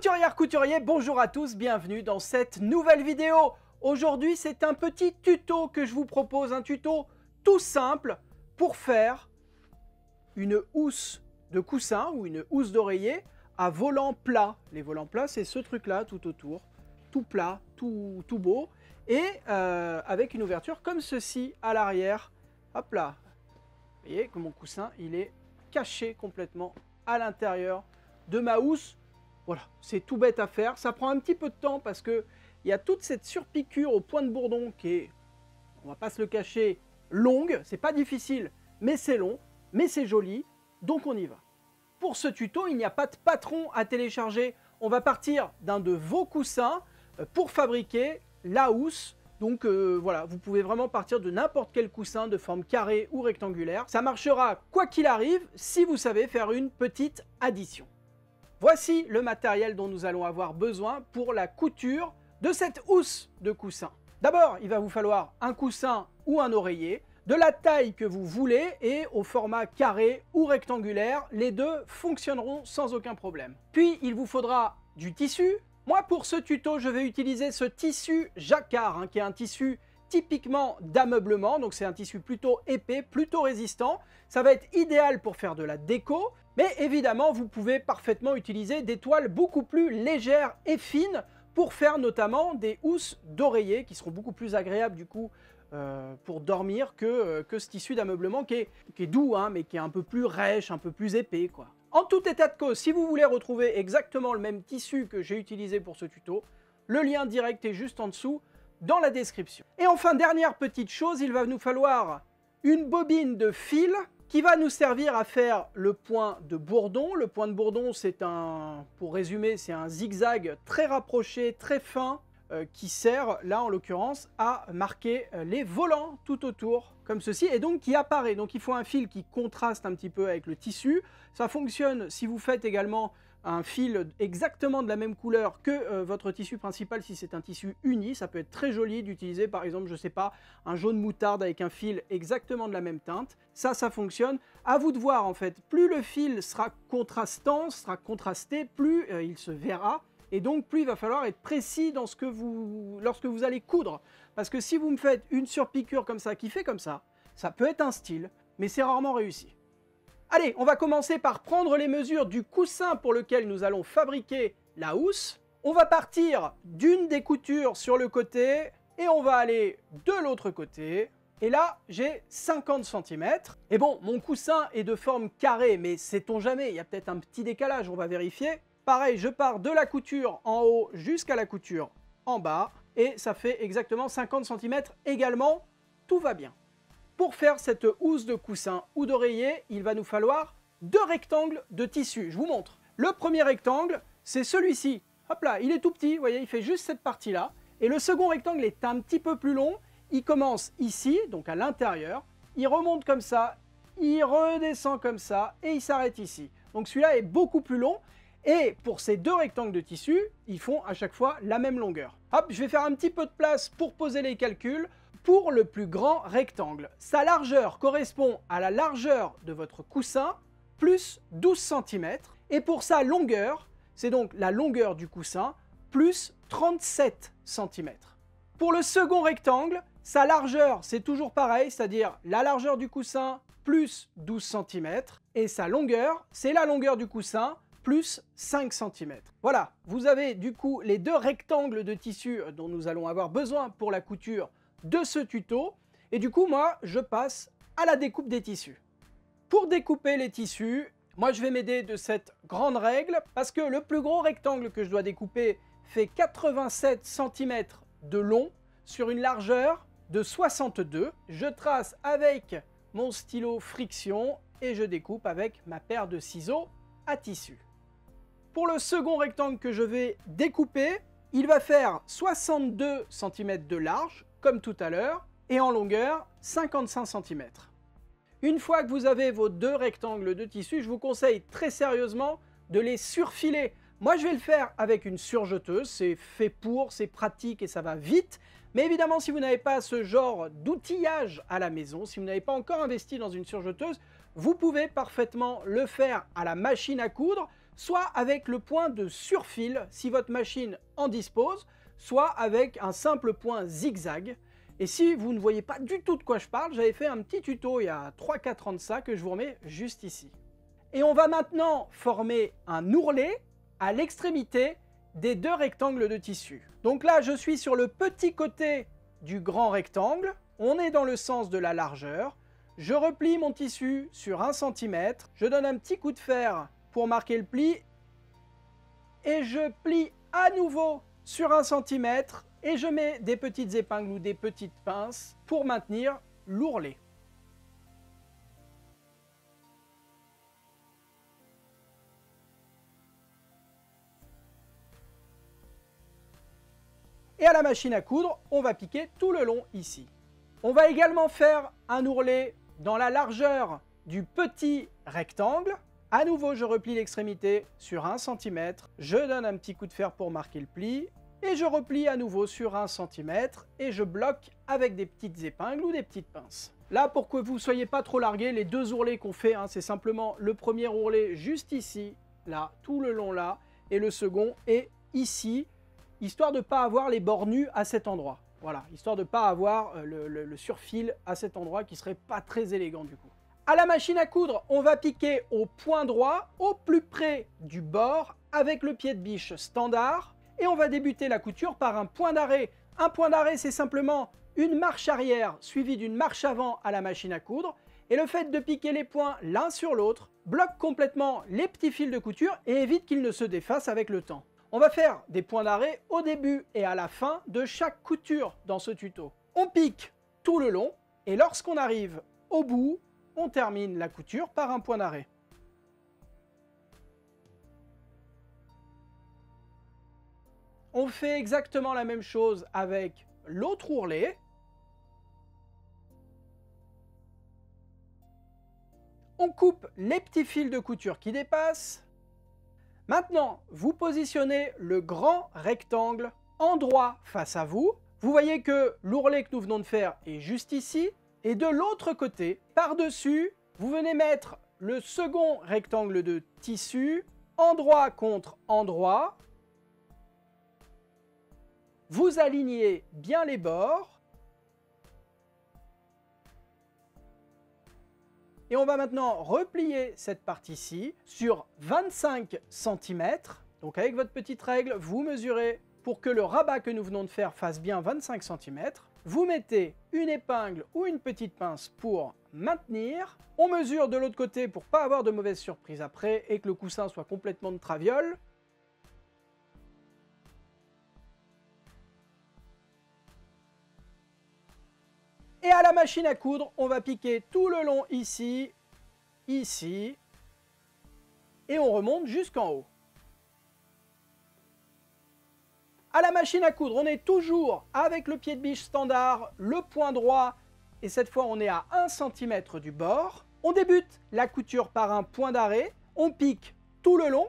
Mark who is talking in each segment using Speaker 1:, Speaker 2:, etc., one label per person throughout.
Speaker 1: Couturière, couturier, bonjour à tous, bienvenue dans cette nouvelle vidéo. Aujourd'hui, c'est un petit tuto que je vous propose, un tuto tout simple pour faire une housse de coussin ou une housse d'oreiller à volant plat. Les volants plats, c'est ce truc-là tout autour, tout plat, tout beau, et avec une ouverture comme ceci à l'arrière. Hop là, vous voyez que mon coussin, il est caché complètement à l'intérieur de ma housse. Voilà, c'est tout bête à faire. Ça prend un petit peu de temps parce qu'il y a toute cette surpiqûre au point de bourdon qui est, on va pas se le cacher, longue. C'est pas difficile, mais c'est long, mais c'est joli. Donc on y va. Pour ce tuto, il n'y a pas de patron à télécharger. On va partir d'un de vos coussins pour fabriquer la housse. Donc voilà, vous pouvez vraiment partir de n'importe quel coussin de forme carrée ou rectangulaire. Ça marchera quoi qu'il arrive si vous savez faire une petite addition. Voici le matériel dont nous allons avoir besoin pour la couture de cette housse de coussin. D'abord, il va vous falloir un coussin ou un oreiller, de la taille que vous voulez et au format carré ou rectangulaire. Les deux fonctionneront sans aucun problème. Puis, il vous faudra du tissu. Moi, pour ce tuto, je vais utiliser ce tissu jacquard, qui est un tissu typiquement d'ameublement. Donc, c'est un tissu plutôt épais, plutôt résistant. Ça va être idéal pour faire de la déco. Mais évidemment, vous pouvez parfaitement utiliser des toiles beaucoup plus légères et fines pour faire notamment des housses d'oreiller qui seront beaucoup plus agréables du coup pour dormir que ce tissu d'ameublement qui est doux, mais qui est un peu plus rêche, un peu plus épais, quoi. En tout état de cause, si vous voulez retrouver exactement le même tissu que j'ai utilisé pour ce tuto, le lien direct est juste en dessous dans la description. Et enfin, dernière petite chose, il va nous falloir une bobine de fil qui va nous servir à faire le point de bourdon. Le point de bourdon, c'est pour résumer, c'est un zigzag très rapproché, très fin, qui sert, là en l'occurrence, à marquer les volants tout autour, comme ceci, et donc qui apparaît. Donc il faut un fil qui contraste un petit peu avec le tissu. Ça fonctionne si vous faites également un fil exactement de la même couleur que votre tissu principal, si c'est un tissu uni. Ça peut être très joli d'utiliser par exemple, je sais pas, un jaune moutarde avec un fil exactement de la même teinte. Ça fonctionne. À vous de voir en fait, plus le fil sera contrastant, sera contrasté, plus il se verra. Et donc plus il va falloir être précis dans lorsque vous allez coudre. Parce que si vous me faites une surpiqûre comme ça, qui fait comme ça peut être un style, mais c'est rarement réussi. Allez, on va commencer par prendre les mesures du coussin pour lequel nous allons fabriquer la housse. On va partir d'une des coutures sur le côté et on va aller de l'autre côté. Et là, j'ai 50 cm. Et bon, mon coussin est de forme carrée, mais sait-on jamais, il y a peut-être un petit décalage, on va vérifier. Pareil, je pars de la couture en haut jusqu'à la couture en bas. Et ça fait exactement 50 cm également. Tout va bien. Pour faire cette housse de coussin ou d'oreiller, il va nous falloir deux rectangles de tissu. Je vous montre. Le premier rectangle, c'est celui-ci. Hop là, il est tout petit, vous voyez, il fait juste cette partie-là. Et le second rectangle est un petit peu plus long. Il commence ici, donc à l'intérieur. Il remonte comme ça, il redescend comme ça et il s'arrête ici. Donc celui-là est beaucoup plus long. Et pour ces deux rectangles de tissu, ils font à chaque fois la même longueur. Hop, je vais faire un petit peu de place pour poser les calculs. Pour le plus grand rectangle, sa largeur correspond à la largeur de votre coussin plus 12 cm. Et pour sa longueur, c'est donc la longueur du coussin plus 37 cm. Pour le second rectangle, sa largeur, c'est toujours pareil, c'est-à-dire la largeur du coussin plus 12 cm. Et sa longueur, c'est la longueur du coussin plus 5 cm. Voilà, vous avez du coup les deux rectangles de tissu dont nous allons avoir besoin pour la couture de ce tuto. Et du coup, moi, je passe à la découpe des tissus. Pour découper les tissus, moi, je vais m'aider de cette grande règle parce que le plus gros rectangle que je dois découper fait 87 cm de long sur une largeur de 62. Je trace avec mon stylo friction et je découpe avec ma paire de ciseaux à tissu. Pour le second rectangle que je vais découper, il va faire 62 cm de large, comme tout à l'heure, et en longueur 55 cm. Une fois que vous avez vos deux rectangles de tissu, je vous conseille très sérieusement de les surfiler. Moi, je vais le faire avec une surjeteuse, c'est fait pour, c'est pratique et ça va vite. Mais évidemment, si vous n'avez pas ce genre d'outillage à la maison, si vous n'avez pas encore investi dans une surjeteuse, vous pouvez parfaitement le faire à la machine à coudre. soit avec le point de surfil si votre machine en dispose, soit avec un simple point zigzag. Et si vous ne voyez pas du tout de quoi je parle, j'avais fait un petit tuto il y a 3-4 ans de ça que je vous remets juste ici. Et on va maintenant former un ourlet à l'extrémité des deux rectangles de tissu. Donc là, je suis sur le petit côté du grand rectangle, on est dans le sens de la largeur, je replie mon tissu sur 1 cm, je donne un petit coup de fer pour marquer le pli, et je plie à nouveau sur 1 cm, et je mets des petites épingles ou des petites pinces pour maintenir l'ourlet. Et à la machine à coudre, on va piquer tout le long ici. On va également faire un ourlet dans la largeur du petit rectangle. À nouveau, je replie l'extrémité sur 1 cm, je donne un petit coup de fer pour marquer le pli, et je replie à nouveau sur 1 cm, et je bloque avec des petites épingles ou des petites pinces. Là, pour que vous ne soyez pas trop largués, les deux ourlets qu'on fait, c'est simplement le premier ourlet juste ici, là, tout le long là, et le second est ici, histoire de ne pas avoir les bords nus à cet endroit. Voilà, histoire de ne pas avoir le surfil à cet endroit qui serait pas très élégant du coup. À la machine à coudre, on va piquer au point droit, au plus près du bord, avec le pied de biche standard, et on va débuter la couture par un point d'arrêt. Un point d'arrêt, c'est simplement une marche arrière suivie d'une marche avant à la machine à coudre, et le fait de piquer les points l'un sur l'autre bloque complètement les petits fils de couture et évite qu'ils ne se défassent avec le temps. On va faire des points d'arrêt au début et à la fin de chaque couture dans ce tuto. On pique tout le long et lorsqu'on arrive au bout, on termine la couture par un point d'arrêt. On fait exactement la même chose avec l'autre ourlet. On coupe les petits fils de couture qui dépassent. Maintenant, vous positionnez le grand rectangle en droit face à vous. Vous voyez que l'ourlet que nous venons de faire est juste ici. Et de l'autre côté, par-dessus, vous venez mettre le second rectangle de tissu, endroit contre endroit. Vous alignez bien les bords. Et on va maintenant replier cette partie-ci sur 25 cm. Donc avec votre petite règle, vous mesurez pour que le rabat que nous venons de faire fasse bien 25 cm. Vous mettez une épingle ou une petite pince pour maintenir. On mesure de l'autre côté pour ne pas avoir de mauvaises surprises après et que le coussin soit complètement de traviole. Et à la machine à coudre, on va piquer tout le long ici, ici, et on remonte jusqu'en haut. À la machine à coudre, on est toujours avec le pied de biche standard, le point droit, et cette fois on est à 1 cm du bord. On débute la couture par un point d'arrêt, on pique tout le long.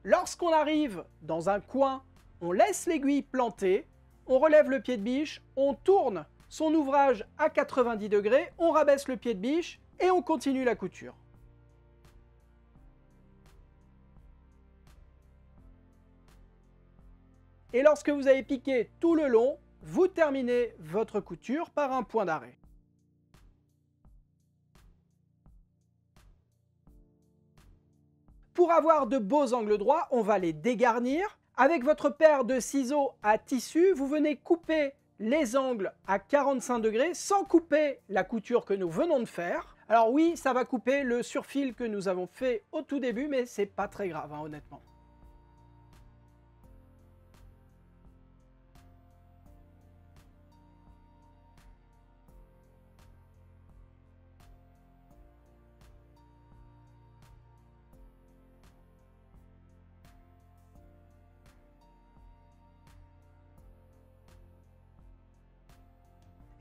Speaker 1: Lorsqu'on arrive dans un coin, on laisse l'aiguille plantée. On relève le pied de biche, on tourne son ouvrage à 90 degrés, on rabaisse le pied de biche et on continue la couture. Et lorsque vous avez piqué tout le long, vous terminez votre couture par un point d'arrêt. Pour avoir de beaux angles droits, on va les dégarnir. Avec votre paire de ciseaux à tissu, vous venez couper les angles à 45 degrés sans couper la couture que nous venons de faire. Alors oui, ça va couper le surfil que nous avons fait au tout début, mais c'est pas très grave, honnêtement.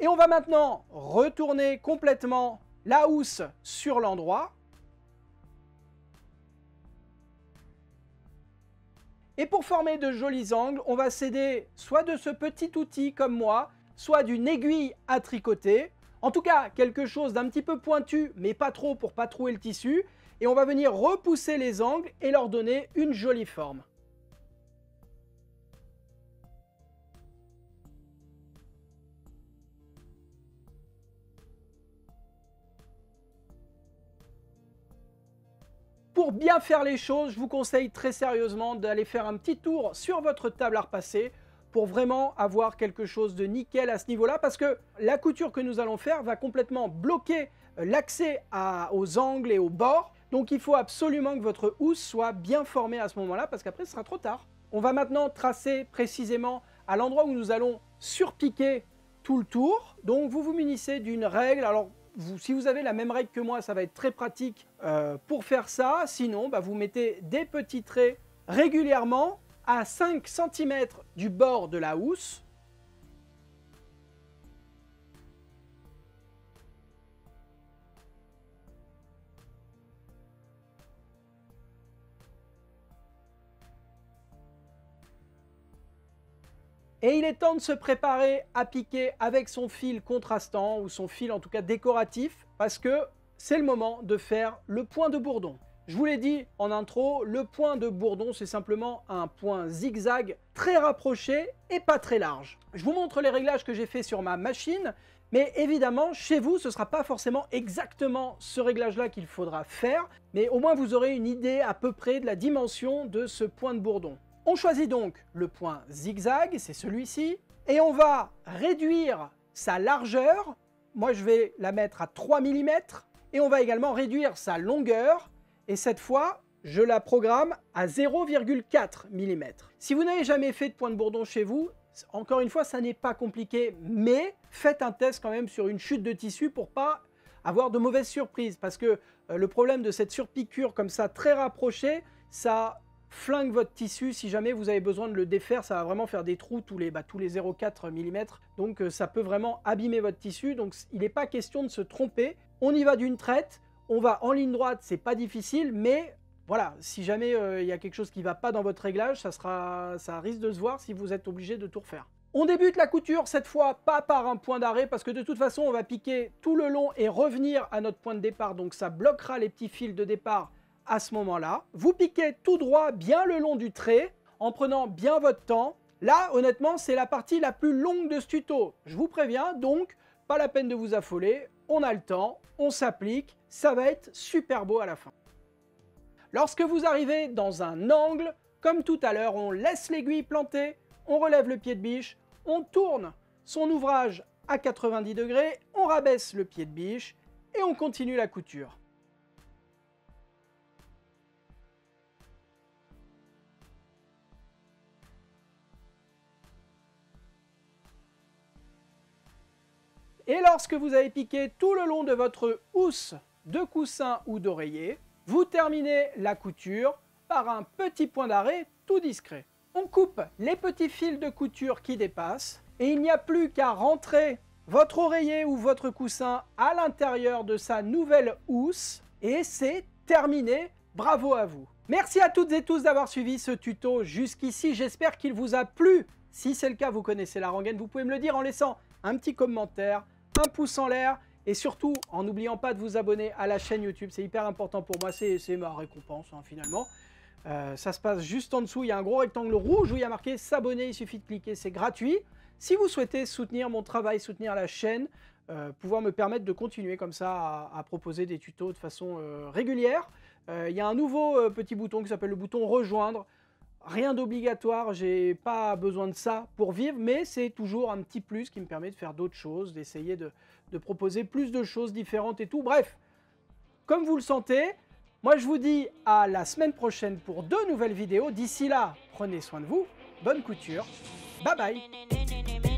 Speaker 1: Et on va maintenant retourner complètement la housse sur l'endroit. Et pour former de jolis angles, on va s'aider soit de ce petit outil comme moi, soit d'une aiguille à tricoter. En tout cas, quelque chose d'un petit peu pointu, mais pas trop pour pas trouer le tissu. et on va venir repousser les angles et leur donner une jolie forme. Pour bien faire les choses, je vous conseille très sérieusement d'aller faire un petit tour sur votre table à repasser pour vraiment avoir quelque chose de nickel à ce niveau-là, parce que la couture que nous allons faire va complètement bloquer l'accès aux angles et aux bords. Donc il faut absolument que votre housse soit bien formée à ce moment-là, parce qu'après ce sera trop tard. On va maintenant tracer précisément à l'endroit où nous allons surpiquer tout le tour. Donc vous vous munissez d'une règle. Alors si vous avez la même règle que moi, ça va être très pratique pour faire ça. Sinon, vous mettez des petits traits régulièrement à 5 cm du bord de la housse. Et il est temps de se préparer à piquer avec son fil contrastant, ou son fil en tout cas décoratif, parce que c'est le moment de faire le point de bourdon. Je vous l'ai dit en intro, le point de bourdon, c'est simplement un point zigzag très rapproché et pas très large. Je vous montre les réglages que j'ai fait sur ma machine, mais évidemment, chez vous, ce ne sera pas forcément exactement ce réglage-là qu'il faudra faire, mais au moins vous aurez une idée à peu près de la dimension de ce point de bourdon. On choisit donc le point zigzag, c'est celui-ci, et on va réduire sa largeur. Moi, je vais la mettre à 3 mm, et on va également réduire sa longueur, et cette fois, je la programme à 0,4 mm. Si vous n'avez jamais fait de point de bourdon chez vous, encore une fois, ça n'est pas compliqué, mais faites un test quand même sur une chute de tissu pour pas avoir de mauvaises surprises, parce que le problème de cette surpiqûre comme ça, très rapprochée, ça flingue votre tissu. Si jamais vous avez besoin de le défaire, ça va vraiment faire des trous tous les 0,4 mm, donc ça peut vraiment abîmer votre tissu. Donc il n'est pas question de se tromper, on y va d'une traite, on va en ligne droite, c'est pas difficile, mais voilà, si jamais il y a quelque chose qui ne va pas dans votre réglage, ça risque de se voir si vous êtes obligé de tout refaire. On débute la couture cette fois pas par un point d'arrêt, parce que de toute façon on va piquer tout le long et revenir à notre point de départ, donc ça bloquera les petits fils de départ à ce moment-là. Vous piquez tout droit bien le long du trait en prenant bien votre temps. Là, honnêtement, c'est la partie la plus longue de ce tuto. Je vous préviens, donc pas la peine de vous affoler. On a le temps, on s'applique, ça va être super beau à la fin. Lorsque vous arrivez dans un angle, comme tout à l'heure, on laisse l'aiguille plantée, on relève le pied de biche, on tourne son ouvrage à 90 degrés, on rabaisse le pied de biche et on continue la couture. Et lorsque vous avez piqué tout le long de votre housse de coussin ou d'oreiller, vous terminez la couture par un petit point d'arrêt tout discret. On coupe les petits fils de couture qui dépassent et il n'y a plus qu'à rentrer votre oreiller ou votre coussin à l'intérieur de sa nouvelle housse et c'est terminé. Bravo à vous! Merci à toutes et tous d'avoir suivi ce tuto jusqu'ici. J'espère qu'il vous a plu. Si c'est le cas, vous connaissez la rengaine, vous pouvez me le dire en laissant un petit commentaire, un pouce en l'air et surtout en n'oubliant pas de vous abonner à la chaîne YouTube. C'est hyper important pour moi, c'est ma récompense finalement. Ça se passe juste en dessous, il y a un gros rectangle rouge où il y a marqué s'abonner, il suffit de cliquer, c'est gratuit. Si vous souhaitez soutenir mon travail, soutenir la chaîne, pouvoir me permettre de continuer comme ça à proposer des tutos de façon régulière, il y a un nouveau petit bouton qui s'appelle le bouton rejoindre. Rien d'obligatoire, j'ai pas besoin de ça pour vivre, mais c'est toujours un petit plus qui me permet de faire d'autres choses, d'essayer de proposer plus de choses différentes et tout. Bref, comme vous le sentez, moi je vous dis à la semaine prochaine pour de nouvelles vidéos. D'ici là, prenez soin de vous, bonne couture, bye bye.